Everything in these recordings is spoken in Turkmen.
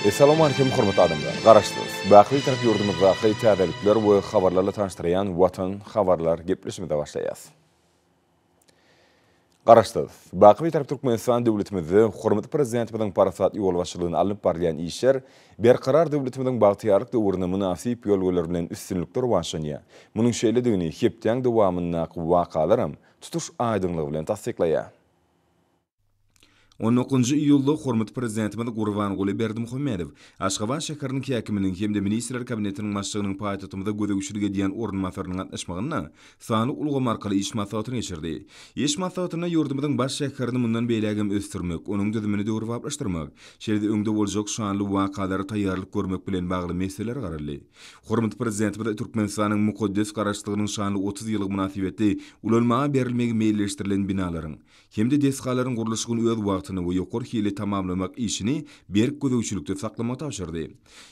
Assalamu alaikum hormatly adamlar. Garaşdyrys. Baqly tarap yurdumyzda täzelikler we habarlarla tanıştıran Watan habarlar gepleşmede başlaýas. Garaşdyrys. Baqly tarap Türkmenistan döwletimizde hormatly prezidentimiň parasat ýol başçylygyny alyp barýan işler berkarar döwletimiň bagtyarlyk döwrüne münasip ýollar bilen üstünlükler başlanýar. Munyň şeýledigini hepden dowamyna wakalarym tutuş aýdynlygy bilen tasdiklaýar. 19 iyulda hormatly prezidentimiz Gurbanguly Berdimuhammedow Aşgabat şäheriniň häkiminiň hemde ministrler kabinetiniň başçylygynyň paýtatymyzda gödegçiligi diýen ornmasarynyň gatnaşmagyna sany ulgam arkaly iş maslahatyny geçirdi. İş maslahatyna ýurdumyzyň baş şäherini mundan beýlegem ösdürmek, onuň düzümini döwrüplaşdyrmak, şeýle öňde boljak şanly wakalary taýýarlyk görmek bilen bagly meseleler garaldy. Hormatly prezidentimiz Türkmenistanyň mukaddes garaşdygynyň şanly 30 ýyllyk münasibetli ulanmaga berilmegi meýilleşdirilen binalaryň hemde deskalaryň guruluşyny öz wagtyny we ýokary hili tamamlamak işini berk gödegçilikde saklamak tapşyrdy.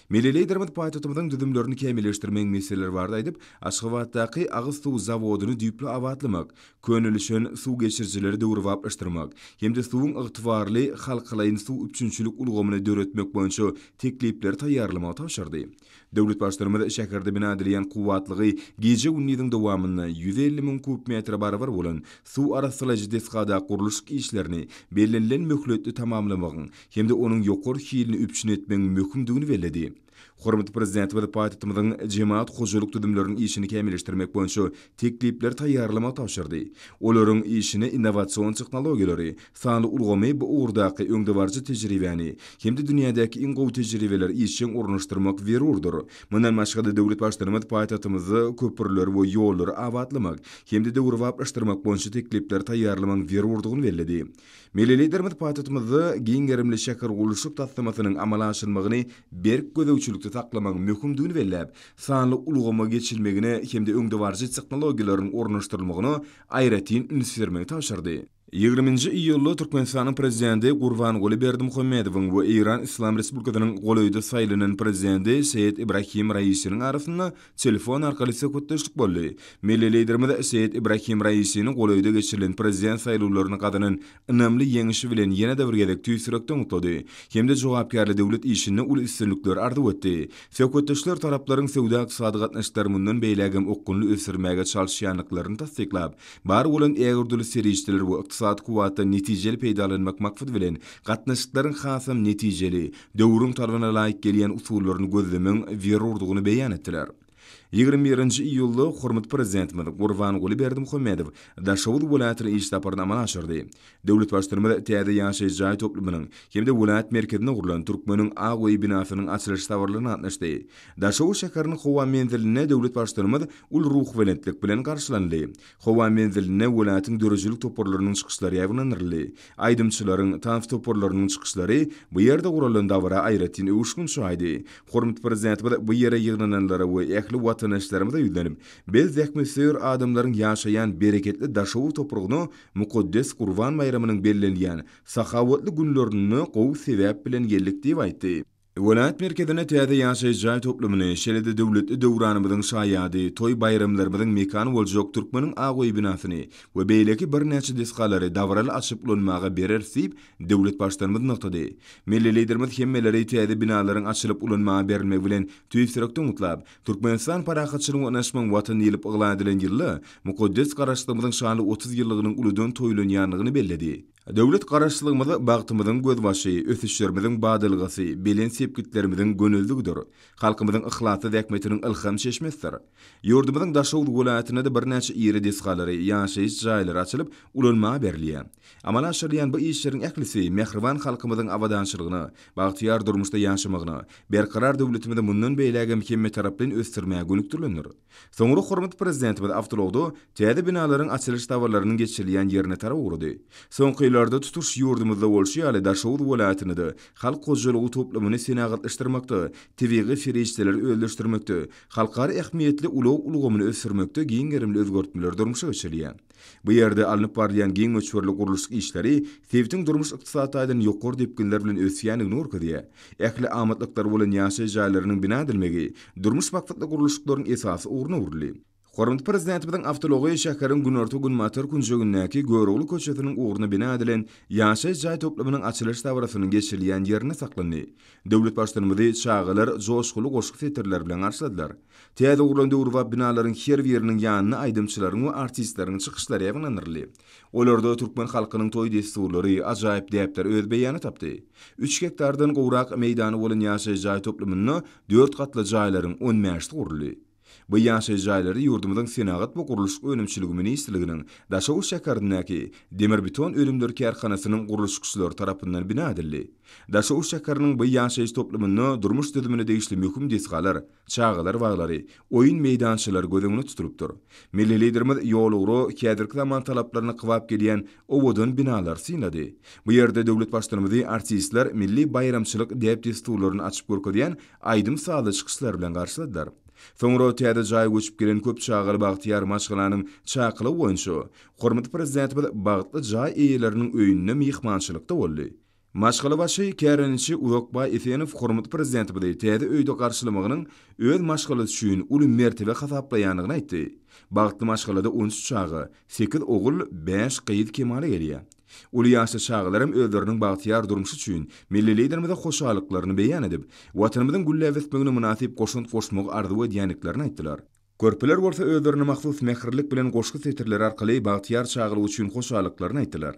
Melili Dermat paýtatymyň düzümlerini kämilleşdirmek meseleleri bardy aýdyp, Aşgabatdaky agyz suw zawodyny düýpli awatlamak, könülüşen suw geçirjileri döwrüplaşdyrmak, hemde suwuň ygtybarly halkylaýyn suw üçünçülük ulgamyny döretmek boýunça teklipler taýýarlamak tapşyrdy. Döwlet başlarymyz şäherde bina edilen kuwatlygy gece gündüziň dowamyna 150 000 kub metre barabar bolan suw arasylagy deskada guruluş işlerini belirlenen möhletli tamamlamagyň hemde onuň ýokary hilini üpçün etmegiň möhümdigini bellädi. Hormatly prezidentimiz paýtatymyň jemaat hojalyk düzümleriniň işini kämilleşdirmek boýunça teklipler taýýarlamak tapşyrdy. Olaryň işini innowasion tehnologiýalary, sanly ulgamy bu ugrdaky öňde barjy tejribäni, hemde dünýädäki iň gowy tejribeler işin ornaşdyrmak berurdur. Mundan başga da döwlet başlarymyz paýtatymyzy köpürler we ýollary awatlamak, hemde döwrüplaşdyrmak boýunça teklipler taýýarlamak berurdygyny bellädi. Melili Dermat paýtatymyzy giňerimli şäher guruluşyk taslamasynyň amala aşyrmagyny berk gödegçilikde saklamak möhümdigini belläp, sanly ulgama geçilmegine hemde öňde barjy tehnologiýalaryň ornaşdyrylmagyny aýratyn üns bermegi tapşyrdy. 20 iyulda Türkmenistanyň prezidenti Gurbanguly Berdimuhammedowyň we Iran Islam Respublikasynyň goýda saýlanan prezidenti Seyit Ibrahim Raisiniň arasynda telefon arkaly söhbetleşik boldy. Milli liderimiz Seyit Ibrahim Raisiniň goýda geçirilen prezident saýlawlaryny gadynyň önemli ýeňişi bilen ýene-de bir gezek tüýsürekden utlady. Hemde jogapkärli döwlet işini ul üstünlükler ardy etdi. Söhbetleşler taraplaryň sowda ykdysady gatnaşyklary mundan beýlegem okkunly ösürmäge çalyşýanlyklaryny tasdiklap, bar bolan ägirdili serişdiler we iqtisad kuwatda netijeli peýdalanmak maksat bilen gatnaşyklaryň hasam netijeli, döwrüň tarbyna laýyk gelýän usullaryny gözlemeň berurdygyny beýan etdiler. 21 iyulda hormatly prezidentimiz Gurbanguly Berdimuhammedow Daşowut welatyny iş taparyny amala aşyrdy. Döwlet başlarymyz täze ýaşaýy jaý toplumynyň hemde welat merkezine gurulan Türkmeniň Agoý binasynyň açylyş tawarlaryna gatnaşdy. Daşowut şäheriniň howa menziline döwlet başlarymyz ul ruh welentlik bilen garşylandy. Howa menziline welatyň dörejilik toparlarynyň çykyşlary ýagnanyrly. Aýdymçylaryň tanf toparlarynyň çykyşlary bu ýerde guralan dawra aýratyn öwüşgün şaýdy. Hormatly prezidentimiz bu ýere ýygnananlara we ähli vatandaşlarymyza ýüzlenip, biz ähmetsör adamlaryň ýaşaýan bereketli Daşowut topragyny mukaddes Gurban bayramynyň bellenýän sahawatly günlerini gowy sebäp bilen geldik diýip aýtdy. Welat merkezine täze ýaşaýy jaý toplumyny şeýle-de döwletli döwranymyzyň şaýady, toy bayramlarymyzyň mekany boljak Türkmeniň Agoý binasyny we beýleki bir näçe desgalary dawraly açyp ulanmaga berersip döwlet başlarymyz noktada. Milli liderimiz hemmeleri täze binalaryň açylyp ulanmaga berilmegi bilen tüýsürekden utlap, Türkmenistan parahatçylygyny öňeşmek watan ýylyp yglan edilen ýylda mukaddes garaşdyrmyzyň şanly 30 ýyllygynyň ulydan toýlanýanlygyny belledi. Döwlet garaşdyrmyzy bagtymyzyň gözbaşy, ösüşlerimiziň badylgasy, bilen sepkitlerimiziň gönüldügidir. Halkymyzyň ihlasy we äkmetiniň ilham çeşmesidir. Ýurdumyzyň Daşowut welatyna da bir näçe ýeri desgalary, ýaşaýyş jaýlary açylyp ulanmaga berilýär. Amala aşyrýan bu işleriň ählisi mehriban halkymyzyň awadançylygyny, bagtyar durmuşda ýaşamagyny, berkarar döwletimizi mundan beýlegem hemme tarapdan ösdürmäge gönükdirlenir. Soňra hormatly prezidentimiz Awtologda täze binalaryň açylyş tawarlarynyň geçirilýän ýerine tarap ugrady. Soňky ýyllarda tutuş ýurdumyzda bolşy Daşowut welatyny da halk hojalygy toplumyny senagatlaşdyrmakda, tebigi ferişdeleri öldürmekde, halkary ähmiýetli ulgamyny ösürmekde giňerimli özgörtmeler durmuşa geçirilýär. Bu ýerde alınıp barýan giň möçberli guruluş işleri tewtiň durmuş ykdysadyň ýokary depkinler bilen ösýänligini urgudýar. Ähli amatlyklar bolan ýaşaýy jaýlarynyň bina edilmegi, durmuş maksatly guruluşlaryň esasy uruna urly. Hormat Prezidentimiň Awtology şäheriniň günorta gün matar günjegindäki Görogly köçetiniň uğruna bina edilen ýaşaýyş jaý toplamynyň açylyş dawrasynyň geçirilýän ýerine saklandy. Döwlet başlary çağalar joşguly goşky seterler bilen garşyladylar. Täze uğrunda urwap binalaryň her biriniň ýanyna aýdymçylaryň we artistleriň çykyşlary ýagnanyrly. Olarda türkmen halkynyň toý desturlary, ajaýyp däpler öz beýany tapdy. 3 hektardan gowrak meýdany bolan ýaşaýyş jaý toplamyny 4 gatly jaýlaryň 10 mäşli guruldy. Bu ýaşaýyş jaýlary ýurdumyzyň Senagat we Guruluş Önümçiligi Ministrliginiň Daşow şäherindäki demir beton ölümler kärhanasynyň guruluşçylary tarapyndan bina edildi. Daşow şäheriniň bu ýaşaýyş toplamyny durmuş düzümine degişli möhüm desgalar, çağalar waglary, oýun meýdançylary gözüňe tutupdyr. Milli liderimiz ýolugry kädirki zaman talaplaryny gywap gelýän owodun binalar synlady. Bu ýerde döwlet başlarymyzy artistler milli bayramçylyk diýip desturlaryny açyp görkezýän aýdym saly çykyşlar bilen garşyladylar. Soňra täze jaý göçüp gelen köp çağaly Bagtyar Maşgalanyň çakyly boýunça Hormat Prezidentimiz bagtly jaý eýeleriniň öýünde mihmançylykda boldy. Maşgaly başy Kärençi Uzakbay Efenow Hormat Prezidentimiz täze öýde garşylamagynyň öz maşgaly üçin uly mertebe hasaplaýanyny aýtdy. Bagtly maşgalada 13 çağı, 8 ogul, 5 gyýyt kemale gelýär. Uly ýaşly çağlarym özleriniň bagtyar durmuşy üçin milli liderimize hoşalyklaryny beýan edip, watanymyzyň güllebetmegine münasip goşunt goşmagy arzu edýänliklerini aýtdylar. Körpeler bolsa özlerine mahsus mehirlik bilen goşky seterleri arkaly bagtyar çağly üçin hoşalyklaryny aýtdylar.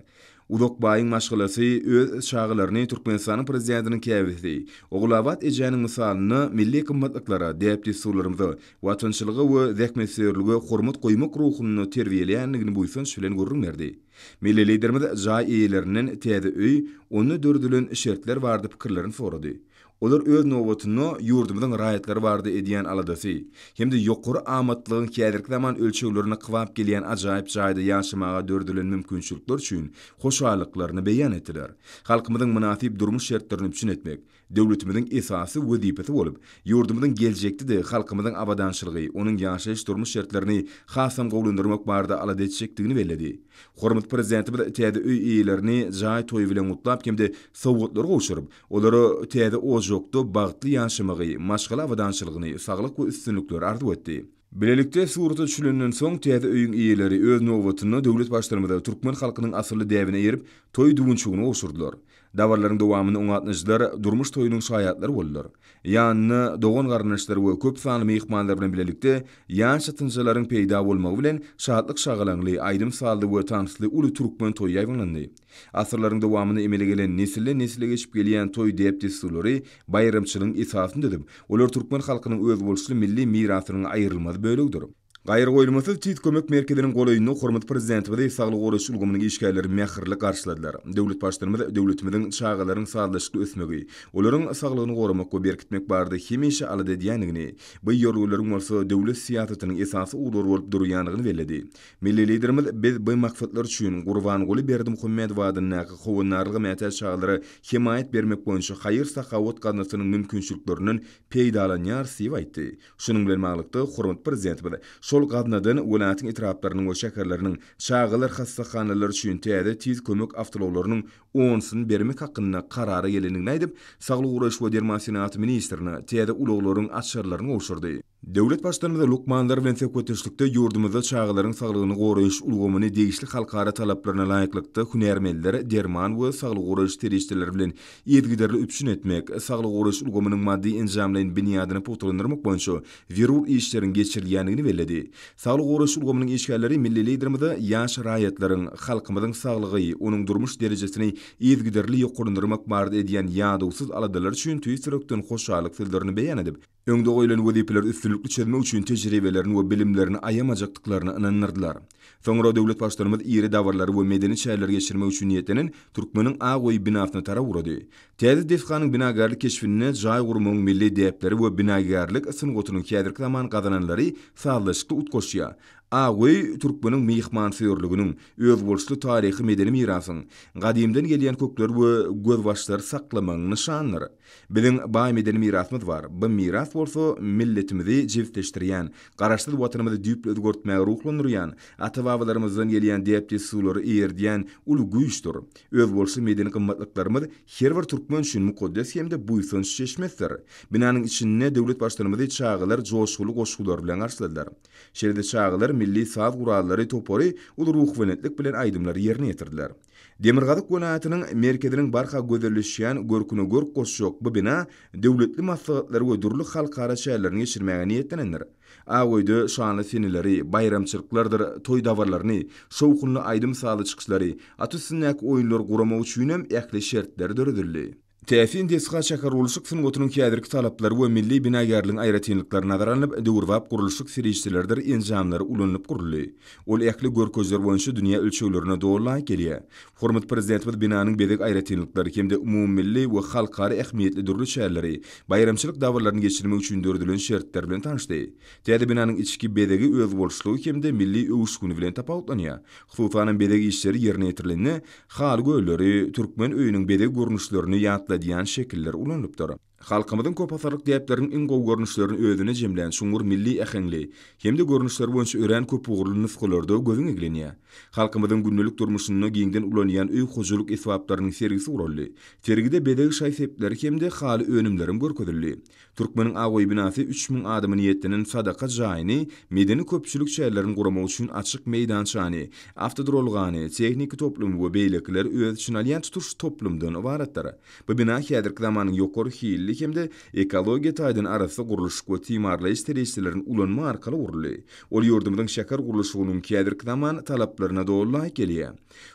Uzakbaýyň maşgalasy öz çağlaryny Türkmenistanyň prezidentiniň käbisi, Ogulawat ejäniň misalyny milli kymmatlyklara, diýip desturlarymyzy, watançylygy we zähmetserligi hormat goýmak ruhuny terbiýelänligini buýsanç bilen görürlerdi. Milli liderimiz jaý eýeleriniň täze öý, onu dördülen şertler bardy pikirlerini sorady. Olar öz nowatyny ýurdumyzyň raýatlary bardy edýän aladasy, hemde ýokary amatlygyň kädirki zaman ölçeglerini gywap gelýän ajaýyp jaýda ýaşamaga dördülen mümkinçilikler üçin hoşalyklaryny beýan etdiler. Halkymyzyň münasip durmuş şertlerini üçin etmek döwletimiziň esasy wezipesi bolup, ýurdumyzyň geljekde halkymyzyň abadançylygy, onuň ýaşaýyş durmuş şertlerini hasam gowlandyrmak barada alada etjekdigini bellädi. Hormat Prezidentimiz täze öý eýelerini jaý toý bilen gutlap, hemde sowgatlara goşuryp, olary täze ojokda bagtly ýaşamagy, maşgala abadançylygyny, saglyk we üstünlikleri arzu etdi. Bilelikde surata düşülenden soň täze öýüň eýeleri öz nowatyny döwlet başlarymyza türkmen halkynyň asly däwine ýerip, toý dugunçugyny goşurdylar. Dawarlaryň dowamyny oňatnyjylar durmuş toýunyň şaýatlary boldylar. Ýanyny dogan garnaşlary we köp sanly mehmanlar bilen bilelikde ýaş atynjalaryň peýda bolmagy bilen şadlyk şagalanly, aýdym saldy we tansly uly türkmen toýy ýaýlandy. Asyrlaryň dowamyny emele gelen nesille geçip gelýän toý diýip desturlary bayramçylygyň esasyndadyr. Olar türkmen halkynyň öz bolşly milli mirasynyň aýrylmaz bölügidir. Gaýry goýulmasy tit kömek merkeziniň golaýyny Hormat Prezidentimiz saglyk goraş ulgamynyň işgärleri mähirlik garşyladylar. Döwlet başlarymyz döwletimiziň çağalaryň sağlaşyky ösmegi, olaryň saglygyny goramak we berkitmek bardy hemişe alada edýänligini, bu ýolgularyň bolsa döwlet siýasatynyň esasy ular bolup durýanyny bellädi. Milli liderimiz biz bu maksatlar üçin Gurbanguly Berdimuhammedow adynyň howunarlygy mätäç çağalary himayet bermek boýunça haýyr sakawat ganasynyň mümkinçilikleriniň peýdalanýar diýip aýtdy. Şunyň bilen maglykda Hormat Prezidentimiz şol gadnadan welaýatyň etraplarynyň we şäherleriniň çağalar hassahanalar üçin täze tiz kömek awtologlarynyň 10-syny bermek hakyna karara gelenigini aýdyp, Saglyk Guraş we Derman Senaty ministrini täze uluglaryň açarlaryny goşurdy. Döwlet başlarymyz Lukmanlar bilen söhbetleşikde ýurdumyzda çağalaryň saglygyny goraýyş ulgamyny degişli halkara talaplaryna laýyklykda hünärmenler Derman we Saglyk Guraş terişçileri bilen ýetgiderli üpşün etmek, Saglyk Guraş ulgamynyň maddi enjamlaryň bünýadyny puturlandyrmak boýunça zerur işleriň geçirilýänligini bellädi. Saglyk Guraş ulgamynyň işgärleri milli liderimize ýaş raýatlaryň, halkymyzyň saglygy, onuň durmuş derejesini ýetgiderli ýokurlandyrmak barada edýän ýadawsyz aladalar üçin tüýsürekden hoşalyk sözlerini beýan edip, öňde goýulan wezipeler üstünlükli çözme üçin tejribelerini we bilimlerini aýamajakdyklaryny ynanyrdylar. Soňra döwlet başlarymyz ýeri dawarlary we medeni şäherler geçirmek üçin niýetlenen türkmeniň Agoý binasyna tara urady. Täze defkanyň binagarlyk keşfine jaý gurmagyň milli diýipleri we binagarlyk syngotunyň kädirki zaman gazananlary sağlaşykly utgoşýar. Agoý türkmeniň mehmançylyginiň öz bolşly taryhy medeni mirasyň, gadymdan gelýän kökler we gözbaşlar saklamagyň nişanlary. Biziň baý medeni mirasymyz bar. Bu miras bolsa milletimizi jewtleştirýän, garaşsyz watanymyzy düýpli özgörtmäge ruhlandyrýan, ata-babalarymyzdan gelýän däpdi suwlary ýerdiýän ulu güýçdir. Öz bolsa medeni gymmatlyklarymyz her bir türkmen üçin mukaddes hemde buýsanyş çeşmesdir. Binanyň içinde döwlet başlarymyzy çağılar joşgulu goşgular bilen garşyladylar. Şeýle çağılar milli saz gurallary topary ulu ruhwanetlik bilen aýdymlary ýerine ýetirdiler. Demirgazyk welaýatynyň merkeziniň barha gözelleşýän görküne görk goşjok bu bina döwletli maslahatlary we durly halkara şäherlerini geçirmäge niýetlenendir. Agoýda şanly senileri, bayramçylyklardyr, toý dawarlaryny, şowkunly aýdym saly çykyşlary, atysynäk oýunlar guramak üçin hem ähli şertler döredildi. Täsin desga çakar uruluşyk sungotunyň kädirki talaplary we milli binagarlygyň aýratynlyklary nazarlanyp döwürwap guruluşyk serişçilerdir enjamlary ulanyp guruldy. Ol ähli görkezler boýunça dünýä ölçeglerine dogry gelýär. Hormat prezidentimiz binanyň bedek aýratynlyklary hemde umummilli we halkara ähmiýetli durly şäherleri, bayramçylyk dawarlaryny geçirmek üçin döredilen şertler bilen tanışdy. Täze binanyň içki bedegi öz bolşlugy hemde milli öwüşgüni bilen tapawutlanýar. Hususan bedegi işleri ýerine ýetirilende hal göýleri, türkmen öýüniň bedegi görnüşlerini ýatlaýan şekiller ulanypdyr. Halkymyzyň köp asarlyk däpleriniň iň gowy görnüşlerini özüne jemlän şuňur milli ähengli hemde görnüşler boýunça ören köp ugurly nusgalarda gözüňe gilenýär. Halkymyzyň gündelik durmuşyny giňden ulanýan öý hojulyk esbaplarynyň sergisi uruldy. Sergide bedegi şaýsepleri hemde haly önümlerim görkezildi. Türkmeniň agoý binasy 3000 adamy niýetlenen sadaka jaýyny, medeni köpçülik şäherlerini guramak üçin açyk meýdançany, awtodrolgany, tehnik toplum we beýlekler öz üçin alýan tutuş toplumdan ibaretdir. Bu bina häzirki zamanyň ýokary hilli hemde ekologiýa taýdan arasy guruluş we timarlaýyş terejlerini ulanma arkaly uruldy. Ol ýurdumyň şäher guruluşynyň häzirki zaman talaplaryna dogry gelýär.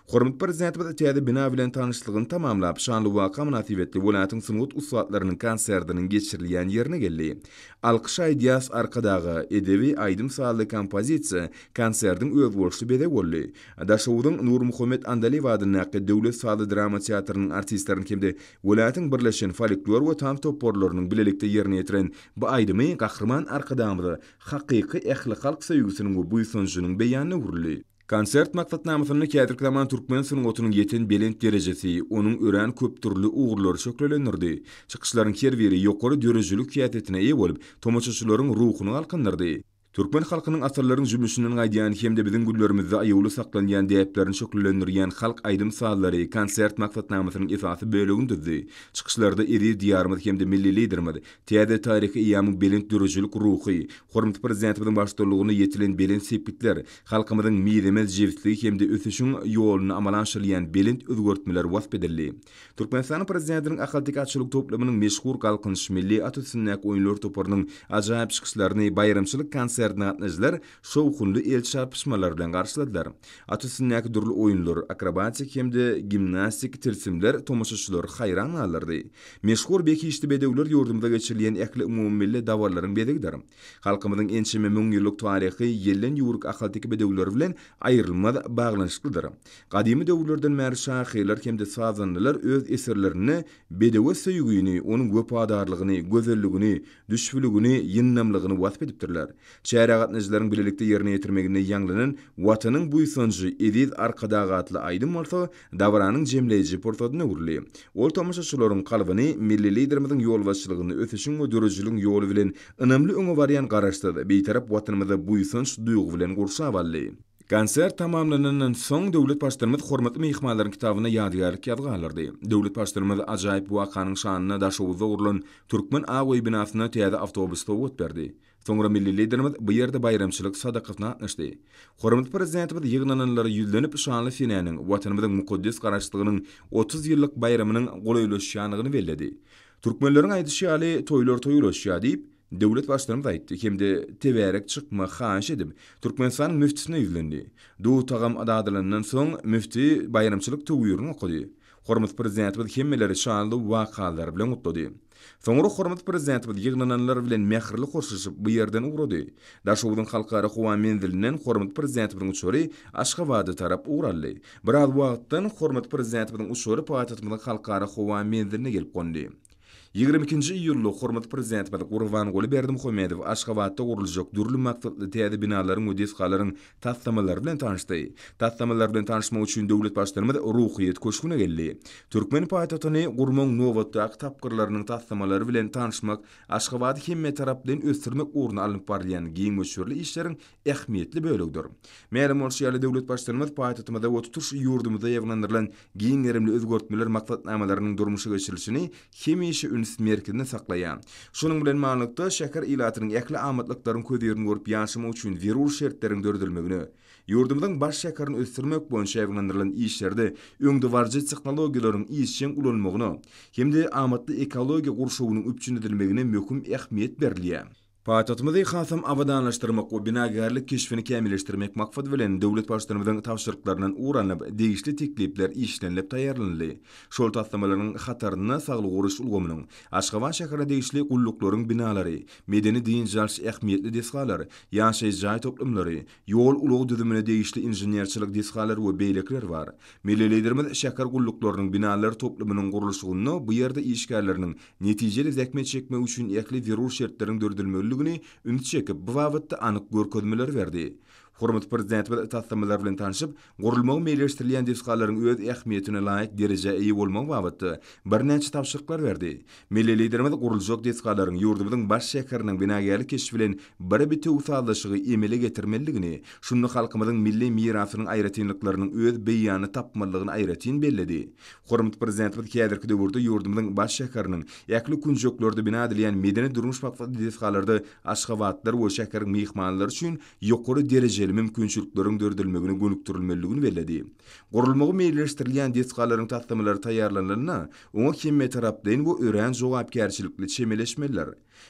Hormat prezidentimiz täze bina bilen tanışlygyny tamamlap, şanly waka münasibetli welaýatyň sunut usatlarynyň konsertiniň geçirilýän ýerine geldi. Alkyş aýdýas arkadagy edebi aýdym saly kompozisiýa konsertiň öz bolşy bedeg boldy. Daşowdyň Nur Muhammed Andaliýew adyny döwlet saly drama teatrynyň artistlerini hemde welaýatyň birleşen folklor we tam toporlarynyň bilelikde ýerine ýetiren bu aýdymy gahrman arkadamyzy hakyky ähli halk söýgüsiniň we buýsanyşynyň beýanyny uruldy. Konsert maksatnamasyny kädirki zaman türkmen sungotunyň ýeten belent derejesi, onuň ören köp türlü ugurlary şöklendirdi. Çykyşlaryň her biri ýokary dörejilik ýatetine eýe bolup, tomoçaçylaryň ruhuny alkandyrdy. Türkmen halkynyň asarlaryň jümüşinden gaýdýan hemde biziň güllerimizde aýuly saklanýan däplerini şöklendirýän halk aýdym sallary konsert maksatnamasynyň esasy bölügindir. Çykyşlarda eri diýarymyz hemde milli liderimiz, täze taryhy ýamyň belent dörejilik ruhy, hormat prezidentimiziň başçylygyna ýetilen belent sepitler, halkymyzyň miýdemez jewtligi hemde ösüşüň ýoluny amalanşylýan belent özgörtmeler wasp edildi. Türkmenistan prezidentiniň ahaltik atçylyk toplamynyň meşhur galkynç milli atysynäk oýunlar toparynyň ajaýyp çykyşlaryny bayramçylyk konsertnatnyjlar şowkunly el çarpışmalar bilen garşyladylar. Atysynäk durly oýunlar, akrobatik hemde gimnastik tilsimler tomoşaçylar haýran alyrdy. Meşhur bekişli bedegler ýurdumda geçirilýän ähli umummilli dawarlaryň bedegidir. Halkymyzyň ençeme 1000 ýyllyk taryhy ýellen ýuruk ahaltik bedegler bilen aýrylmaz baglanyşlydyr. Gadymy döwürlerden bäri şahylar hemde sazanlylar öz eserlerini bedewe söýgüni, onuň wepadarlygyny, gözelligini, düşbüligini, ýynnamlygyny wasp edipdirler. Şähergatnyjylaryň bilelikde ýerine ýetirmegine ýanglanan watanyň buýsanjy ediz arkadagy atly aýdym bolsa, dawaranyň jemleýiji portadyna urly. Ol tomoşaçylaryň kalbyny milli liderimiziň ýol başçylygyny ösüşiň we dörejilik ýoly bilen ynamly öňe barýan garaşdyrdy. Beýtarap watanymyza buýsanç duýgu bilen gurşabaldy. Konsert tamamlanandan soň döwlet başlarymyz hormatly mehmanlaryň kitabyna ýadygärlik ýazgalyrdy. Döwlet başlarymyz ajaýyp wakanyň şanyna daşowda urulan Türkmen agoý binasyna täze awtobusda öwt berdi. Soňra milli liderimiz bu ýerde bayramçylyk sadakatyna atnaşdy. Hormatly prezidentimiz ýygnananlary ýüzlenip şanly senäniň watanymyzyň mukaddes garaşlygynyň 30 ýyllyk bayramynyň golaylaşýanyny belledi. Türkmenleriň aýdyşy toýlar toýulaşýar diýip döwlet başlarymyz aýtdy. Hemde teberek çykma haýyş edip Türkmenistan müftisine ýüzlendi. Du tagam adadylanan soň müfti bayramçylyk töwýürini okudy. Hormatly prezidentimiz hemmeleri şanly wakalar bilen mutludy. Soňra hormatly prezidentimiz ýygnananlar bilen mähirli hoşlaşyp bu ýerden ugrady. Daşowdyň halkara howa menzilinden hormatly prezidentimiziň uçury Aşgabatda tarap ugraldy. Biraz wagtdan hormatly prezidentimiziň uçury paýtagtymyň halkara howa menziline gelip goňdy. 22 iyullu hormat prezident bada Gurbanguly Berdimuhammedow Aşgabatda gurulacak dürlü maksatly täze binalaryň we deskalaryň taslamalary bilen tanışdy. Taslamalar bilen tanışmak üçin döwlet başlarymyz ruhyet köşküne geldi. Türkmen paýtatyny gurmaň nowatda tapgyrlarynyň taslamalary bilen tanışmak Aşgabaty hemme tarapdan ösdürmek urna alınıp barýan giň möşürli işleriň ähmiýetli bölügidir. Mälim bolsa ýaly döwlet başlarymyz paýtatymyzda oturuş ýurdumyzda ýaglandyrylan giň erimli özgörtmeler maksatnamalarynyň durmuşa geçirilişini hemişe üns merkezinde saklayan. Şunun bilen manlykda şeker ilatynyň äkli amatlyklaryň köýlerini görüp ýaşamak üçin zerur şertleriniň dördülmegini, ýurdumyň baş şekerini ösdürmek boýunça ýaglandyrylan işlerde öňde barjy tehnologiýalaryň işçiň ulanmagyny hemde amatly ekologiýa gurşuwynyň üpçünedilmegine möhüm ähmiýet berilýär. Paýtatymyzy hasam awadanlaşdyrmak we binagarlyk keşfini kämilleşdirmek maksat bilen döwlet başlarymyzyň tapşyryklaryndan uranyp degişli teklipler işlenip taýýarlandy. Şol taslamalaryň hataryna saglyk guruş ulgamynyň Aşgabat şäherine degişli gulluklaryň binalary, medeni diýinjalş ähmiýetli deskalar, ýaşaýy jaý toplumlary, ýol ulug düzümine degişli inženerçilik deskalar we beýlekler bar. Milli liderimiz şäher gulluklarynyň binalary toplumynyň gurulşygyny bu ýerde işgärleriniň netijeli zähmet çekmek üçin äkli zerur şertleriň dördülmeli ümit çekip bu wagtda anyk görkezmeler berdi. Hormat prezident we taslamalar bilen tanışyp, gurulmagy meýleşdirilýän deskalaryň öz ähmiýetine laýyk derejä eýe bolmak wagtda bir näçe tapşyryklar berdi. Milli liderimiz guruljak deskalaryň ýurdumyzyň baş şäheriniň binagarlyk keşfi bilen bir biti usallaşygy emele getirmeligini, şunu halkymyzyň milli mirasynyň aýratynlyklarynyň öz beýany tapmalygyny aýratyn belledi. Hormat prezident we käderki döwürde ýurdumyzyň baş şäheriniň ýakly kunjoklarda bina edilýän medeni durmuş maksatly deskalarda Aşgabatlar we şäher myhmanlary üçin ýokary derejeli mümkinçilikleriň dördülmegine gönükdirilmeligini belledi. Gurulmagy meýleşdirilýän deskalaryň taslamary taýýarlananyna oňa hemme tarapdan bu ören jogapkärçilikli çemeleşmeler.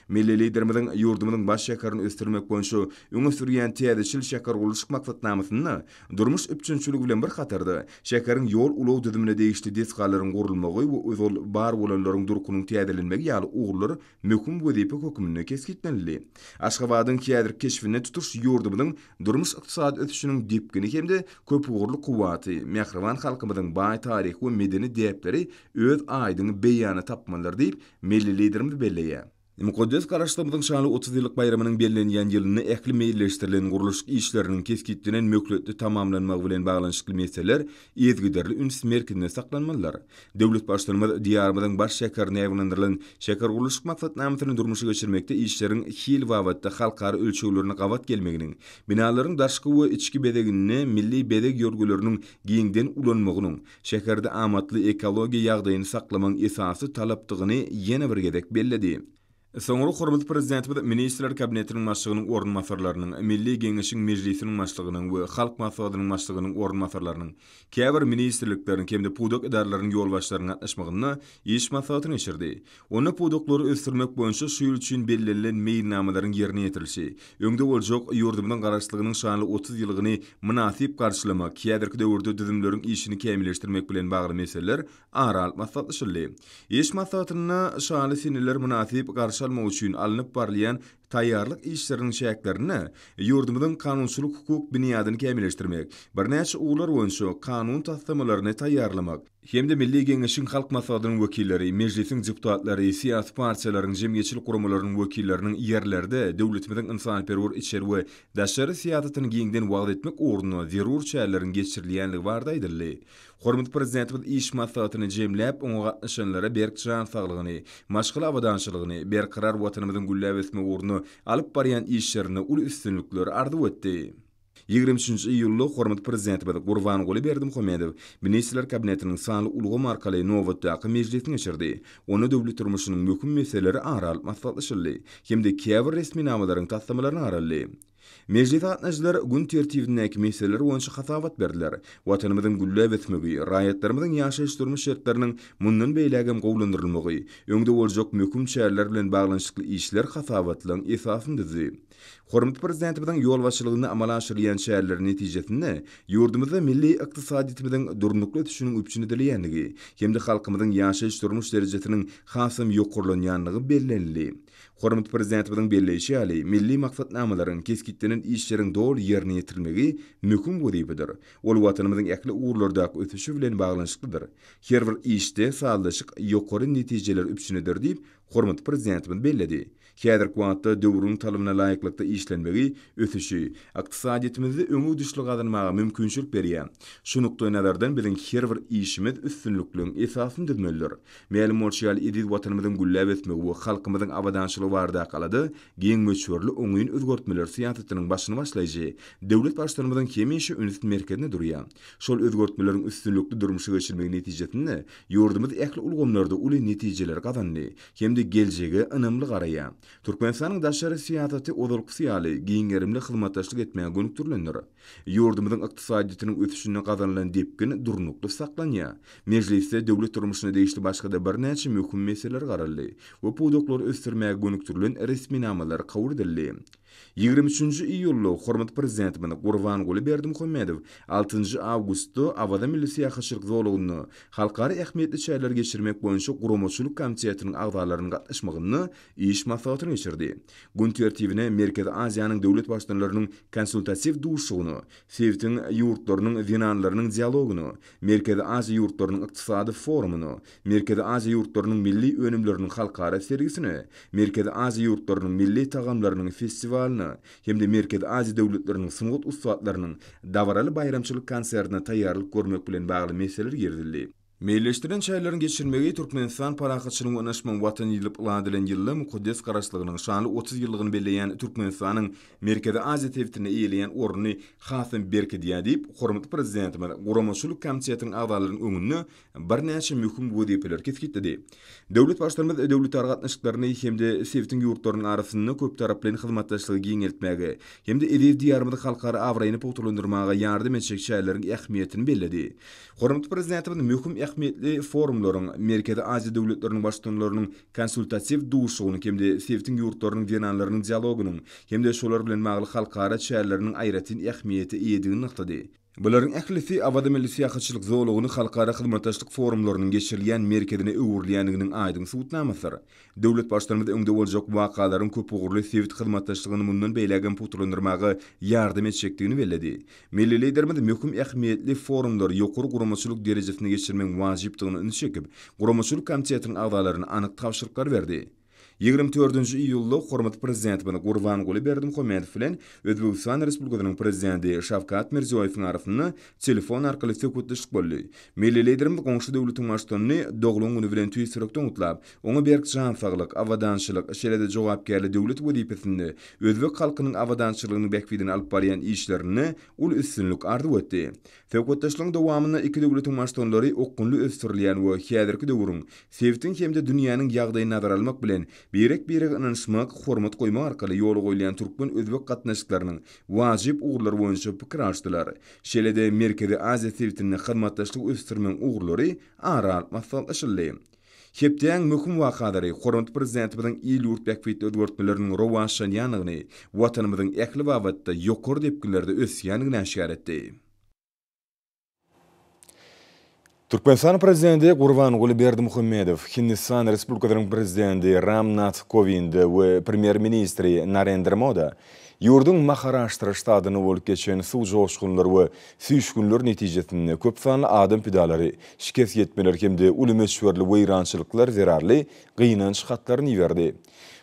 Milli liderimiziň ýurdumynyň baş şäherini ösdürmek boýunça öňe sürýän täzeçil şäher gurulşyk maksatnamasyny durmuş üpçünçiligi bilen bir hatarda şäheriň ýol ulug düzümine degişli deskalaryň gurulmagy we özol bar bolanlaryň durkunyň täzelenmegi ýaly uğurlary möhüm wezipe hökümine kesgitlenildi. Aşgabatyň käder keşfine tutuş ýurdumynyň durmuş ykdysady ösüşiniň dipgini hemde köp uğurly kuwaty, mehriban halkymyzyň baý taryhy we medeni däpleri öz aýdyny beýany tapmalar diýip milli liderimiz belleýär. Mukaddes garaşdyrmyzyň şanly 30 ýyllyk bayramynyň bellenýän ýylyny ähli meýleşdirilen guruluş işleriniň kesgitdilen mökletli tamamlanmagy bilen baglanşykly meseleler ýezgiderli üns merkezinde saklanmalylar. Döwlet başlarymyz diýarymyzyň baş şäherine ýaglandyrylan şäher gurulşyk maksatnamasyny durmuşa geçirmekde işleriň hil wagtda halkary ölçeglerini gawat gelmeginiň, binalaryň daşky we içki bedegini milli bedeg ýörgüleriniň giňden ulanmagynyň, şäherde amatly ekologiýa ýagdaýyny saklamaň esasy talapdygyny ýene bir gedek belledi. Soňra hormat prezident we ministrler kabinetiniň başlygynyň ornmatarlarynyň, Milli Geňeşiň mejlisiniň başlygynyň we halk maslahatynyň başlygynyň ornmatarlarynyň, käbir ministrlikleriň hemde pudok edarlarynyň ýolbaşlarynyň gatnaşmagyny iş maslahatyny geçirdi. Onu pudoklary ösdürmek boýunça şu ýyl üçin bellenlen meýilnamalaryň ýerine ýetirilşi, öňde boljak ýurdumyň garaşlygynyň şanly 30 ýylygyny münasip garşylamak, käderki döwürde düzümleriň işini kämilleşdirmek bilen bagly meseleler aral maslahatlaşyldy. İş maslahatyna şanly sinirler münasip almak üçin alınıp barlayan taýýarlyk işleriniň şäklerini ýurdumyzyň kanunçylyk hukuk biniýadyny kämilleşdirmek, bir näçe uglar boýunça kanun taslamalaryny taýýarlamak, hemde Milli Geňeşiň halk maslahatynyň wekilleri, mejlisiň deputatlary, siýasy partiýalaryň jemgyýetçilik guramalarynyn wekilleriniň ýerlerde döwletimiziň insanperwer içeri we daşary siýasatyny giňden wagt etmek urnuny zerur çärelerin geçirilýänligi bardaýdyrly. Hormat prezidentimiz iş maslahatyny jemläp oňa gatnaşanlara berk can saglygyny, maşgul awadançylygyny, berqarar watanymyzyň gülläp ösme urnuny alyp barýan işlerini ul üstünlükleri ardy etdi. 23 iyulda hormat prezidentimiz Gurbanguly Berdimuhammedow ministrler kabinetiniň sanly ulgy markaly nowatdaky mejlisine geçirdi. Onu döwlet durmuşynyň möhüm meseleleri aral maslahatlaşyldy. Hemde käbir resmi namalaryň taslamalaryny araldy. Mejlis gatnaşyklary gün tertibindäki meseleler boýunça hasawat berdiler. Watanymyzyň gülläp ösmegi, raýatlarymyzyň ýaşaýyş durmuş şertleriniň mundan beýlägem gowlandyrylmagy, öňde boljak möhüm şäherler bilen baglanşykly işler hasawatlaryň esasyndyzy. Hormat prezidentimizin ýol başçylygyny amala aşyrýan şäherler netijesinde ýurdumyzda milli ykdysadyýetimiziň durnukly düşünüň üpçünedilýänligi hemde halkymyzyň ýaşaýyş durmuş derejesiniň hasam ýokurlanýanlygy bellenildi. Hormat prezidentimizin belleýişi ýaly milli maksatnamalaryň kesgitdilen işleriň dogry ýerine ýetirilmegi möhüm wezipedir. Ol watanymyzyň äkli uğurlardaky ösüşi bilen baglanşyklydyr. Her bir işde sağlaşyk ýokary netijeler üpçünedir diýip hormat prezidentimiz belledi. Häzirki wagtda döwrüň talabyna laýyklykda işlenmegi, ösüşi, ykdysadyýetimizi öňe düşli gazanmaga mümkinçilik berýär. Şunukda nazardan biziň her bir işimiz üstünlüklüň esasyny düzmeldir. Mälim bolşýal ediz watanymyzyň gülläp etmegi we halkymyzyň abadançylygy barada kalady, giň möçberli oňyň özgörtmeler siýasatynyň başyny başlaýjy. Döwlet başlarymyzyň hemişe ünsüt merkezinde durýar. Şol özgörtmeleriň üstünlükli durmuşy geçirmegi netijesinde ýurdumyz ähli ulgamlarda uly netijeler gazandy. Hemde geljege önümli garaýar. Türkmenistanyň daşary siýasaty odolqysyaly, giňerimli hyzmatdaşlyk etmäge gönükdirlendir. Ýurdumyzyň ykdysadyýetynyň ösüşine gazanılan depkin durnukly saklanýar. Mejlisde döwlet durmuşyna değişli başga da bir näçe möhüm meseleler garaldy. Bu pudoklary ösdürmäge gönükdirilen resmi namalar kabul edildi. 23 iyulda hormat prezidentimiz Gurbanguly Berdimuhammedow 6 awgustda Awada milli syýahatçylyk zowlugyny halkara ähmiýetli çäýler geçirmek boýunça Guramaçylyk komiteýetiniň agzalarynyň gatnaşmagyny iş maslahatyna geçirdi. Gün tertibine Merkez Aziýanyň döwlet başlanlarynyň konsultasiw duşugyny, Sewitiň ýurtlarynyň dinanlarynyň dialoguny, Merkez Aziýa ýurtlarynyň ykdysady forumuny, Merkez Aziýa ýurtlarynyň milli önümleriniň halkara sergisini, Merkez Aziýa ýurtlarynyň milli tagamlarynyň festivalini hem de Merkez Aziýa döwletleriniň sungut ustatlarynyň dawraly bayramçylyk konsertine taýýarlyk görmek bilen bagly meseleler girdildi. Meýleşdiren çäýlerini geçirmegi Türkmenistan parahatçylygyň öňeşmen watan ýylyp ýyldylan ýylla mukaddes garaşlygynyň şanly 30 ýyllygyny belleýän Türkmenistanyň Merkez Aziýa tewtine eýleýän orny hasym berkediýär diýip hormatly prezidentimiz Guramaçylyk komiteýetiniň agzalarynyň öňünde bir näçe möhüm wezipler kesgitdi. Döwlet başlarymyz döwlet gatnaşyklaryny hem-de Sewitiň ýurtlarynyň arasynda köp taraply hyzmatdaşlygy giňeltmäge hem-de ediz diýarymyzy halkara awraýyny pogturlandyrmaga ýardym etjek çäýleriň ähmiýetini belledi. Hormatly prezidentimiz möhüm ähmiýetli forumlaryň Merkez Aziýa döwletleriniň başlanlarynyň konsultasiw duşugyny hem-de Sewitiň ýurtlarynyň dinanlarynyň dialogunyň hem-de şolar bilen magly halkara çäýleriniň aýratyn ähmiýeti iýedigini nyktady. Buların ählisi Awada milli syýahatçylyk zowlugyny halkara hyzmatdaşlyk forumlarynyň geçirilýän merkezine öwürleýändiginiň aýdyň subutnamasydyr. Döwlet başlarymyz öňde boljak wakalaryň köp ugurly Sewit hyzmatdaşlygyny mundan beýlägen pogturlandyrmaga ýardym etjekdigini belledi. Milli liderimiz möhüm ähmiýetli forumlar ýokary guramaçylyk derejesine geçirmek wajypdygyny ünçekip, guramaçylyk komiteýetiniň agzalaryna anyk tapşyryklar berdi. 24 iyulda hormatly prezidentimiz Gurbanguly Berdimuhammedow bilen Özbegistan Respublikasynyň prezidenti Şawkat Mirziýoýewiň arasyny telefon arkaly söhbetleşik boldy. Milli liderimiz goňşy döwletiň başçylygyny dogluň güni bilen tüýsürekden utlap, oňa berk jan saglyk, awadançylyk, şerede jogapkärli döwlet wezipesinde özbek halkynyň awadançylygyny bekbidini alyp barýan işlerini ul üstünlük ardy etdi. Söhbetleşigiň dowamyna iki döwletiň başçylary okunly ösdürilýän we häzirki döwrüň Sewitiň hem-de dünýäniň ýagdaýyna nazar almak bilen birek ynanşmak, hormat goýmak arkaly ýol goýulan türkmen özbek gatnaşyklarynyň wajyp ugurlary boýunça pikir açdylar. Şeýle-de Merkez Aziýa Sewitine hyzmatdaşlyk ösdürmek ugurlary aral maslahatlaşyldy. Hepdeň möhüm wakalary hormatly prezidentimiziň il ýurt bekbit özgörtmeleriniň rowaşanýanyny, watanymyzyň ähli babatda ýokary depkinlerde ösýändigini aşgar etdi. Türkmenistan prezidenti Gurbanguly Berdimuhammedow, Hindistan Respublikasynyň prezidenti Ramnath Kovind we premier ministri Narendra Modi ýurduň Maharashtra ştatyny bolup geçen suw joşgunlar we süýşgünler netijesinde köp sanly adam pidalary, şikes ýetmeler hem-de uly meşhurly weýrançylyklar zerarly gynanç hatlaryny berdi.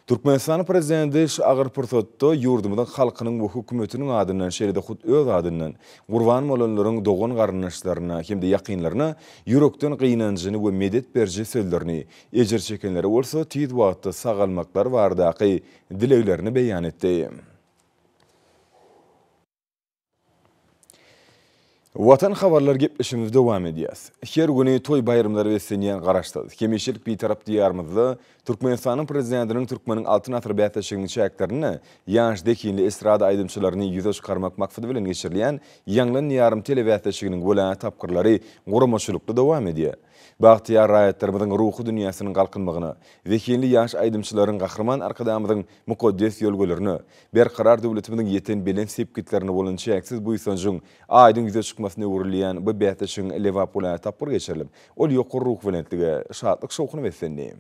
Türkmenistan prezidenti agyr pursatda ýurdumyzyň halkynyň we hökümetiniň adyndan şeýle-de hut öz adyndan gurban bolanlaryň dogan garnaşlaryna hem-de ýakynlaryna ýürekden gynanjyny we medet berji sözlerini ejer çekenleri bolsa tiýit wagtda sagalmaklar bardaky dileglerini beýan etdi. Watan habarlar gepleşimiz dowam edýär. Her güni toy bayramlary besenýän garaşdy. Kemişlik bir tarap diýarmyzda Türkmenistanyň prezidentiniň türkmeniň altyn asr bätleşigini çäklerini ýaş dekinli estrada aýdymçylaryny ýüze çykarmak maksady bilen geçirilýän ýanglan ýarym telebätleşiginiň bolan tapkyrlary guramaçylykda dowam edýär. Bagtyar raýatlarymyzyň ruhy dünýäsiniň galkynmagyny, wekinli ýaş aýdymçylaryň gahrman arkadamyzyň mukaddes ýolgalaryny, berkarar döwletimiziň ýeten belen sepkitlerini bolan çäksiz buýsanjyň aýdyň ýüze çykmasyna öwrülýän bu bätleşigiň lewap bolan tapkyr geçirilip, ol ýokary ruh bilentligi şatlyk şowkuny beslendi.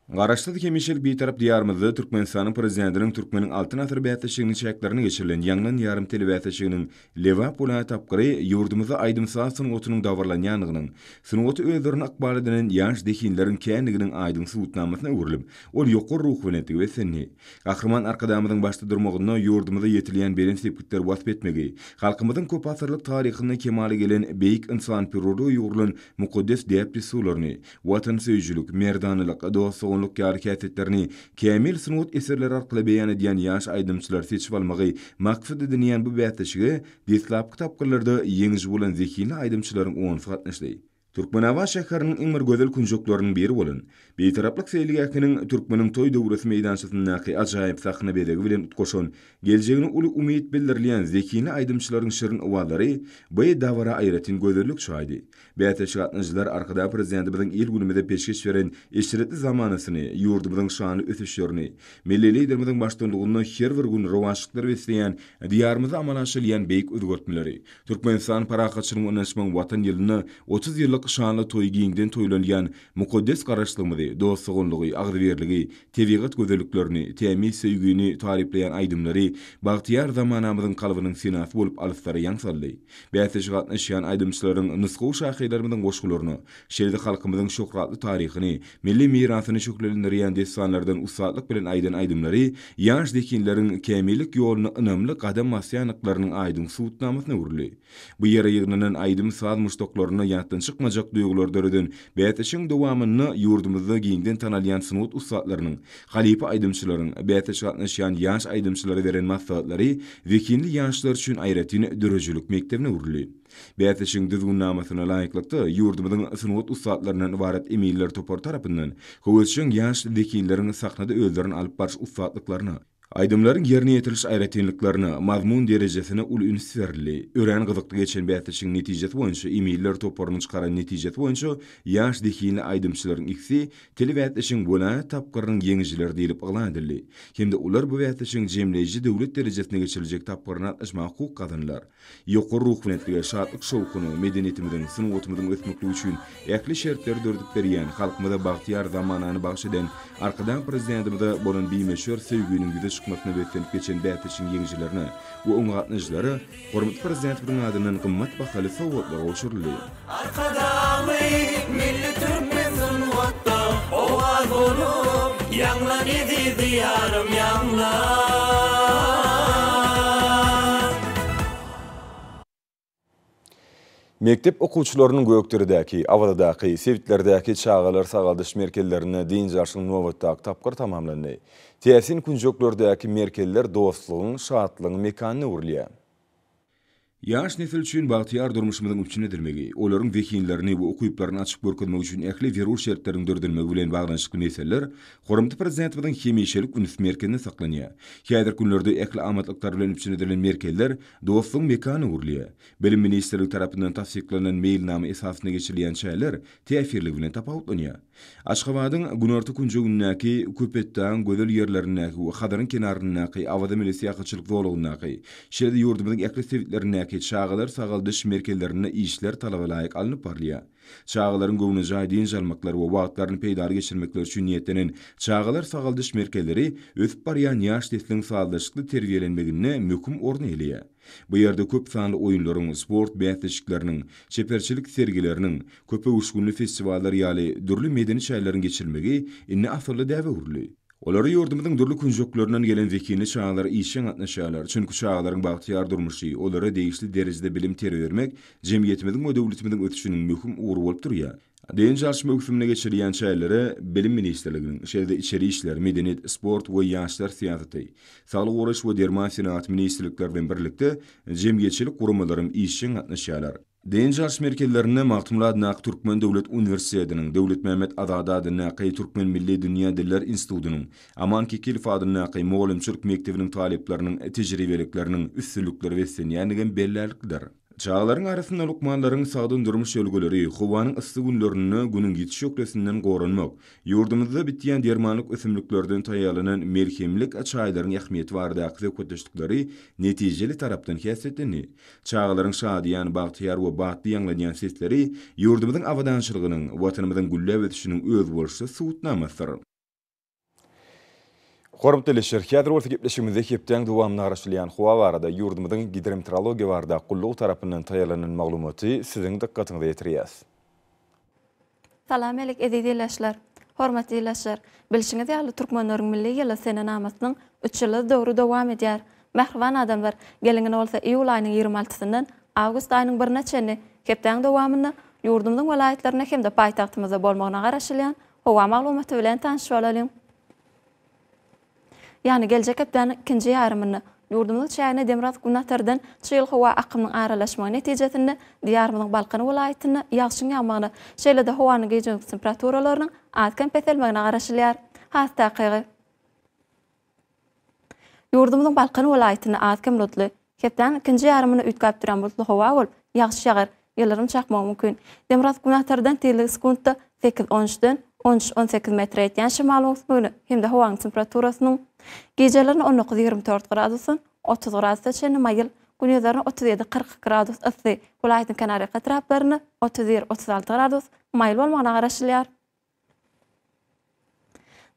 Garaşda kemişel bir taraf diyarmızda Türkmenistan'ın prezidentinin Türkmenin altın asır bätişigini çeklerini geçirilen yanlan yarım teli bätişiginin leva pola tapqırı yurdumuzda aydımsa sınıqotunun davarlanyanlığının, sınıqotu özlerini akbal edenen yanş dekinlerin kändiginin aydımsı utnamasına uğurlim. Ol yokur ruh venetigi ve senni. Kahraman arkadamızın başta durmağına yurdumuzda yetiliyen beren sepkitler vasp etmegi, halkımızın köp asırlık tarihine kemali gelen beyik insan pirodu yuğrulan mukaddes deyapli sularını, vatan sözcülük, merdanılık, dostu onluk hareketlerini kamil sunut eserler arqıla beyan ediyen yaş aydımçılar seçip almağı maksud ediniyen bu bätişigi dislap kitapqırlarda yeňiş bolan zekili aydımçıların oğun fatnaşday. Türkmenava şäheriniň iň bir gözel kunjuklarynyn biri bolan, beýtaraplyk seýligäkiniň Türkmenin toý döwresi meýdançysyndaky ajaýyp sahna bedegi bilen utgoşan, geljegini uly umyt bildirýän zekili aydymçylaryň şirin owalary bu dawara aýratyn gözellik şaýdy. Bäteşgatnyjylar arkada prezidentimiziň il günümde peşkeş beren eşretli zamanasyny, ýurdumyzyň şany ösüşlerini, milli liderimiziň başçylygyna her bir gün rowaşlyklar besleýän, diýarymyzda amal aşylýan beýik özgörtmeleri, Türkmenistan parakaçylygyny öňeşmek watan ýylyny 30 ýyllyk şanly toý giňden toýlanýan mukaddes garaşlygymyzy, dostlugyny, agdybirligi, tebigat gözelliklerini, temi söýgüni taripleýän aydymlary bagtyar zamanamyzyň kalbynyň sinasy bolup alypsary ýaňsaldy. Bäteşgatnyşýan aydymçylaryň nysgu şahyrlarymyzyň goşgularyny, şeýle halkymyzyň şöhratly taryhyny, milli mirasyny şöhretlendirýän destanlardan usatlyk bilen aýdan aydymlary, ýaş dekinleriň kämillik ýoluny ynamly gadam masýanyklarynyň aýdym suwutnamasyna urly. Bu ýere ýygnanan aydym saz muştoklaryny ýatdan çykmajak duýgulardan bäteşiň dowamyny ýurdumyzda giňden tanalýan sunut ustalarynyň, halipa aydymçylaryň, bäteşgatnyşýan ýaş aydymçylary beren maslahatlary wekinli ýaşlar üçin aýratyn dörejülük mektebine urly. Bäteşiň düzgünnamasına laýyklykda ýurdumyzyň sunut ustalarynyň ibaret emiller topar tarapyndan howasçyň ýaş wekinleriň sahnada özlerini alyp barş ustatlyklaryny, aydymlaryň ýerine ýetiriş aýratynlyklaryny, mazmun derejesine ul üns berildi. Ören gyzykly geçen bäteşiň netijesi boýunça emiller toparyny çykaran netijesi boýunça ýaş dekini aydymçylaryň ikisi teli bäteşiň bola tapqyrynyň ýeňijileri diýilip aglandyrly. Hemde ular bu bäteşiň jemleýiji döwlet derejesine geçiriljek tapqyryny atlaşma hukuk kazanlar. Ýokur ruh bilen şatlyk şowkuny, medeniýetimiziň, sunugotymyzyň ösmekligi üçin äkli şertler dördüp berýän, halkymyza bagtyar zamanany bagş eden arkadan prezidentimizde bolan bimeşör sevginiň ýüze çykmasyna betlenip geçen bäteşiň ýeňijilerini we oň gatnaşjylary hormatly prezidentimiň adynyň gymmat bahaly sowgatlara goşurly. Arkadamy milli türkmen sunwatda owaz bolup ýanglan edi diyarym ýanglan. Mektep okuwçylarynyň gökderidäki, awadaky, sewitlerdäki çağalar sagaldyş merkellerine diň jarşyň nowatda tapqyr tamamlandy. Täsin kunjoklardäki merkeller dostlugyň, şatlygyň mekanyny urlýar. Yaş nesil üçin bagtyar durmuşymyzyň üçin edilmegi, olaryň wekinlerini we okuýuplaryny açyk görkezmek üçin ähli verur şertleriniň dördülmegi bilen baglanşykly meseller hormatly prezidentimiziň hemişelik üns merkezinde saklanýar. Häzir günlerde ähli amatlyklar bilen üçin edilen merkeller dostlugyň mekany urlýar. Bilim ministrligi tarapyndan tasdiklanan mailnama esasyna geçirilýän şäherler täsirli bilen tapawutlanýar. Aşgabatyň günorta kunjugyndaky köpetden gözel ýerlerindäki we hadaryň kenaryndaky awada milisi ýakyçylyk zolugyndaky şeýle ýurdumyzyň ähli sewitlerinäki çağalar sagaldyş merkezlerine işler talaba laýyk alınıp barlýar. Çağalaryň göwüne jaýdyn jalmaklary we wagtlaryny peýdar geçirmekler üçin niýetlenen çağalar sagaldyş merkezleri ösüp barýan ýaş nesliniň sağlamlaşykly terbiýelenmegine möhüm orun elýär. Bu ýerde köp sanly oýunlaryň, sport bätişikleriniň, çeperçilik sergileriniň, köpe uşgunly festivallar ýaly dürli medeni şaýlaryň geçirilmegi inne asyrly däwe urly. Olary ýurdumyzyň dürli kunjoklarynyň gelen wekini çağalar işe gatnaşýarlar. Çünki çağalaryň bagtyar durmuşy, olara degişli derejede bilim terbermek jemgyýetimiziň we döwletimiziň ötüşiniň möhüm uğru bolup durýar. Deň jarşyma öksümine geçirilýän şäherlere bilim ministrliginiň, şeýle içeri işler, medeniýet, sport we ýaşlar siýasaty, saglyk goraş we derman senat ministrlikleri bilen birlikde jemgyýetçilik gurumalaryň işe gatnaşýarlar. Deň jarş merkezlerine Maktumladyň Türkmen Döwlet Uniwersitetining, Döwlet Mehmet Azad adyny Türkmen Milli Dünýä Diller Institutynyň, Aman Kekilif adyny Moğolumçylyk mektebiniň talipleriniň tejribelikleriniň üstünlükleri beslenýändigen bellälikdir. Çağalaryň arasynda lukmanlaryň sagdyn durmuş ýolguleri, howanyň ysy günlerini günüň gitiş ýoklesinden goranmak, ýurdumyzda bitýän dermanlyk ösümliklerden taýýalanan merhemlik çaýlaryň ähmiýeti barada köpetişdikleri netijeli tarapdan häsiýetlenýär. Çağalaryň şadyan, bagtyar we batly ýanglanýan sesleri ýurdumyzyň awadançylygynyň, watanymyzyň güllep ötüşiniň öz bolşy suwutnamasy. Hormatly şirketler orta gepleşimizde hepden dowamlı araşdyrýan howa barada ýurdumyzyň gidrometeorologiýa barada gullyk tarapyndan taýýarlanan maglumaty siziň dikkatiňize ýetirýär. Salam alek edýärler. Hormatly ýerler. Bilşiňiz ýaly Türkmenleriň milli ýyly sene namasynyň 3 ýyly döwrü dowam edýär. Mähriban adamlar gelingen bolsa iýul aýynyň 26-synyň awgust aýynyň 1-ne çenni hepden dowamyny ýurdumyzyň welaýatlaryna hem-de paýtagtymyzda bolmagyna garaşylýan howa maglumaty bilen tanışyp bolalım. Yani gelecek hepden ikinci yarımını yurdumyzyň çäýine Demirhat Gunatardan çyl howa akymynyň aralaşmagy netijesinde diýarymyzyň Balkan welaýatyna ýagşyň ýagmagyny şeýle-de howanyň gece temperaturalarynyň artgan peselmegine garaşylýar. Hasta qaýgy. Yurdumyzyň Balkan welaýatyna artgan bulutly hepden ikinji yarymyny ütkap duran bulutly howa bolup ýagşy ýagar, ýyldyrym çakmagy mümkin. Demirhat Gunatardan tezligi sekundda 8-13-den 13-18 metr etýän şymal öňsüňi hem-de howanyň temperaturasynyň gecelerini 19-24 gradusyn 30 gradusda çenli mayıl, gündüzlerini 37-40 gradus ısy, welaýatyň Kanarya etraplaryny 31-36 gradus mayıl bolmagyna garaşylýar.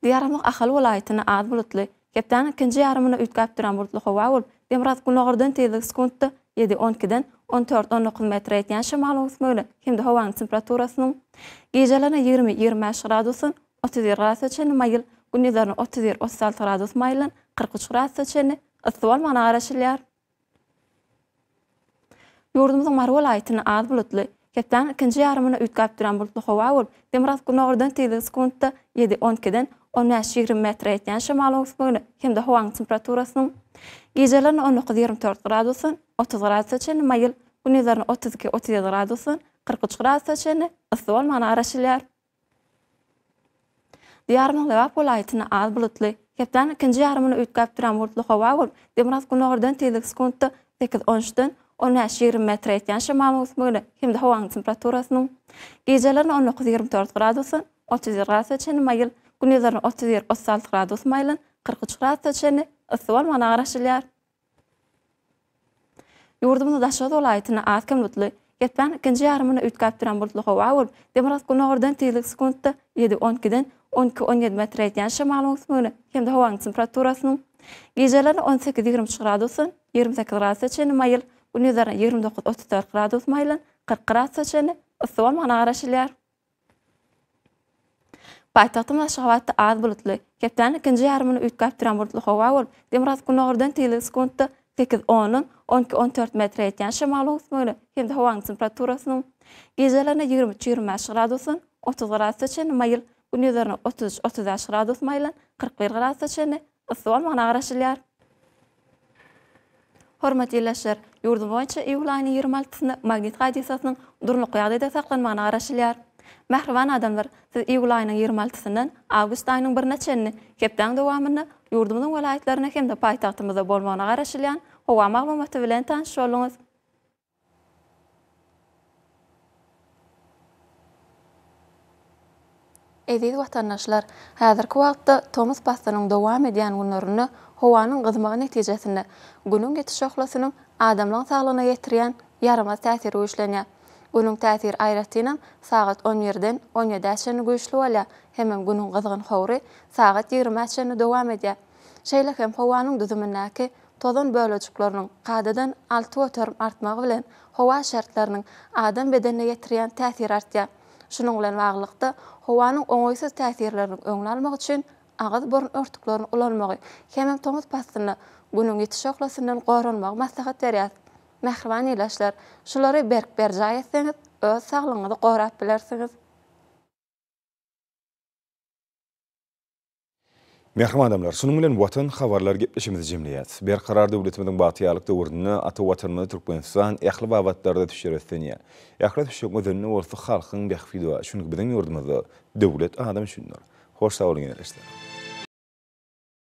Diýarymyň ahal welaýatyna az bulutly, hepden ikinji yarymyny ütkap duran bulutly howa bolup, Demirhat Gunatardan tezligi sekundda 7-12-den 14-19 metr etýän şymal öňsüňi hem-de howanyň temperaturasynyň gecelerini 20-25 gradusyn 31 gradusda çenli mayıl, gündüzlerini 31-36 gradus maylan 43 gradusda çenli ısy bolmagyna garaşylýar. Ýurdumyzyň Mar welaýatyna az bulutly, hepden ikinji yarymyny ütkap duran bulutly howa bolup, Demirhat Gunatardan tezligi sekundda 7-12-den 15-20 metr etýän şymal öňsüňi hem-de howanyň temperaturasynyň gecelerini 19-24 gradusyn 30 gradusda çenli mayıl, gündüzlerini 32-37 gradusyn 43 gradusda çenli ısy bolmagyna garaşylýar. Diýarymyň Lewap welaýatyna az bulutly, hepden ikinji yarymyny ütkap duran bulutly howa bolup, Demirhat Gunatardan tezligi sekundda 8-13-den 15-20 metr etýän şymal öňsüňi hem-de howanyň temperaturasynyň gecelerini 19-24 gradusyn 37 gradusda çenli mayıl, gündüzlerini 31-36 gradus maylan 43 gradusda çenli ısy bolmagyna garaşylýar. Ýurdumyzyň Daşgat welaýatyna az bulutly, hepden ikinji yarymyny ütkap duran bulutly howa bolup, Demirhat Gunatardan tezligi sekundda 7-12-den 12-17 metr etýän şymal öňsüňi hem-de howanyň temperaturasynyň gecelerini 18-23 gradusyn 28 gradusda çenli mayıl, gündüzlerini 29-34 gradus maylan 40 gradusda çenli ısy bolmagyna garaşylýar. Paýtagtyň Aşgabatda az bulutly, hepden ikinji yarymyny ütkap duran bulutly howa bolup, Demirhat Gunatardan tezligi sekundda 8-10-dan 12-14 metr etýän şymal öňsüňi hem-de howanyň temperaturasynyň gecelerini 23-25 gradusyn 30 gradusda çenli mayıl, gündüzlerini 33-35 gradus maylan 41 gradusda çenli ısy bolmagyna garaşylýar. Hormatly ýerler, ýurdum boýunça iýul aýynyň 26-syny magnit radiusasynyň durnuq ýagdaýda saklanmagyna garaşylýar. Mähriban adamlar, siz iýul aýynyň 26-synyň awgust aýynyň 1-ne çenni hepden dowamyny ýurdumyzyň welaýatlaryna hem-de paýtagtymyzda bolmagyna garaşylýan howa maglumaty bilen tanışyp boluňuz. Eziz watandaşlar, häzirki wagtda Thomas Pasteur'ň dowam edýän günlerini howanyň gyzmagy netijesinde günüň geçiş ohlasynyň adamlaryň saglygyna ýetirýän ýaramaz täsiri güýçlenýär. Günüň täsiri aýratynam sagat 11-den 17-äçeni güýçli bolýar, hemem günüň gyzgyn howry sagat 20-äçeni dowam edýär. Şeýle hem howanyň düzümindäki tozan bölejikleriniň gadadan 6 göterim artmagy bilen howa şartlarynyň adam bedenine ýetirýän täsiri artýar. Şunuň bilen baglykda howanyň oňaýsyz täsirlerini öňe almak üçin agyz burun örtüklerini ulanmagy, hemem Thomas Pasteur'na günüň geçiş ohlasynyň goranmagy maslahat berýär. Mähriban ýerler, şulary berk-berjay etseňiz, öz saglygyňyzy gorap bilersiňiz. Mähriban adamlar, şunun bilen watan habarlar gepleşimizi jemleýär. Berkarar döwletimiziň batýalyk döwründe ata watanymyzy Türkmenistan ähli babatlarda düşüretsenýär. Ähli düşüretmezini bolsa halkyň behfidwa, şunuň bilen ýurdumyzy döwlet adam düşünýär. Hoş sag bolun ýerler.